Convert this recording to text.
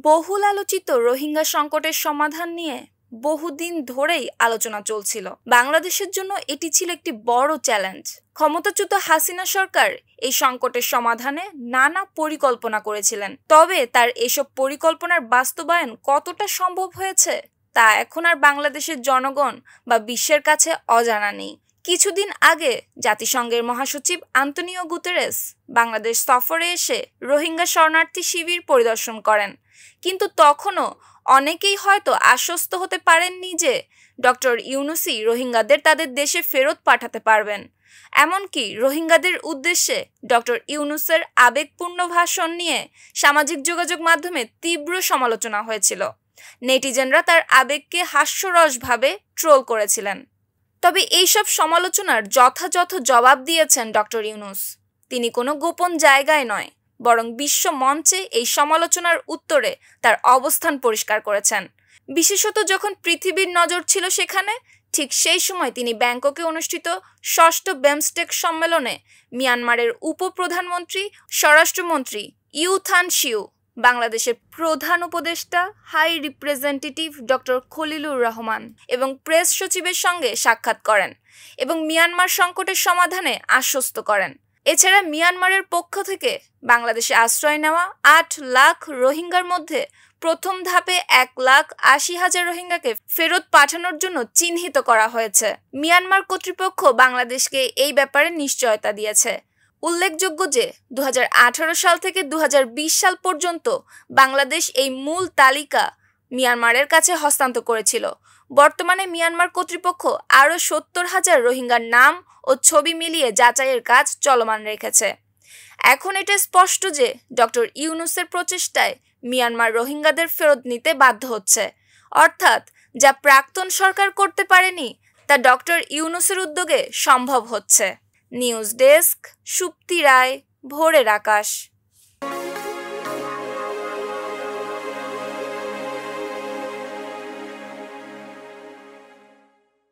বহুল আলোচিত রোহিঙ্গা সংকটের সমাধান নিয়ে বহুদিন ধরেই আলোচনা চলছিল। বাংলাদেশের জন্য এটি ছিল একটি বড় চ্যালেঞ্জ। ক্ষমতাচ্যুত হাসিনা সরকার এই সংকটের সমাধানে নানা পরিকল্পনা করেছিলেন, তবে তার এসব পরিকল্পনার বাস্তবায়ন কতটা সম্ভব হয়েছে তা এখন আর বাংলাদেশের জনগণ বা বিশ্বের কাছে অজানা নেই। কিছুদিন আগে জাতিসংঘের মহাসচিব আন্তোনিও গুতেরেস বাংলাদেশ সফরে এসে রোহিঙ্গা শরণার্থী শিবির পরিদর্শন করেন, কিন্তু তখনও অনেকেই হয়তো আশ্বস্ত হতে পারেননি যে ডক্টর ইউনূসই রোহিঙ্গাদের তাদের দেশে ফেরত পাঠাতে পারবেন। এমনকি রোহিঙ্গাদের উদ্দেশ্যে ডক্টর ইউনূসের আবেগপূর্ণ ভাষণ নিয়ে সামাজিক যোগাযোগ মাধ্যমে তীব্র সমালোচনা হয়েছিল। নেটিজেনরা তার আবেগকে হাস্যরসভাবে ট্রোল করেছিলেন। তবে এইসব সমালোচনার যথাযথ জবাব দিয়েছেন ডক্টর ইউনূস। তিনি কোনো গোপন জায়গায় নয়, বরং বিশ্ব মঞ্চে এই সমালোচনার উত্তরে তার অবস্থান পরিষ্কার করেছেন। বিশেষত যখন পৃথিবীর নজর ছিল সেখানে, ঠিক সেই সময় তিনি ব্যাংককে অনুষ্ঠিত ষষ্ঠ বিমস্টেক সম্মেলনে মিয়ানমারের উপপ্রধানমন্ত্রী স্বরাষ্ট্রমন্ত্রী ইউ থান সিউ, বাংলাদেশের প্রধান উপদেষ্টা high representative doctor Khalilur Rahman এবং প্রেস সচিবের সঙ্গে সাক্ষাৎ করেন এবং মিয়ানমার সংকটের সমাধানে আশ্বস্ত করেন। এছাড়া মিয়ানমারের পক্ষ থেকে বাংলাদেশে আশ্রয় নেওয়া ৮ লাখ রোহিঙ্গার মধ্যে প্রথম ধাপে 1,80,000 রোহিঙ্গাকে ফেরত পাঠানোর জন্য চিহ্নিত করা হয়েছে। মিয়ানমার কর্তৃপক্ষ বাংলাদেশকে এই ব্যাপারে নিশ্চয়তা দিয়েছে। উল্লেখযোগ্য যে 2018 সাল থেকে 2020 সাল পর্যন্ত বাংলাদেশ এই মূল তালিকা মিয়ানমারের কাছে হস্তান্তর করেছিল। বর্তমানে মিয়ানমার কর্তৃপক্ষ আরও 70,000 রোহিঙ্গার নাম ও ছবি মিলিয়ে যাচাইয়ের কাজ চলমান রেখেছে। এখন এটা স্পষ্ট যে ডক্টর ইউনূসের প্রচেষ্টায় মিয়ানমার রোহিঙ্গাদের ফেরত নিতে বাধ্য হচ্ছে, অর্থাৎ যা প্রাক্তন সরকার করতে পারেনি তা ডক্টর ইউনূসের উদ্যোগে সম্ভব হচ্ছে। নিউজ ডেস্ক, সুপ্তি রায়, ভোরের আকাশ।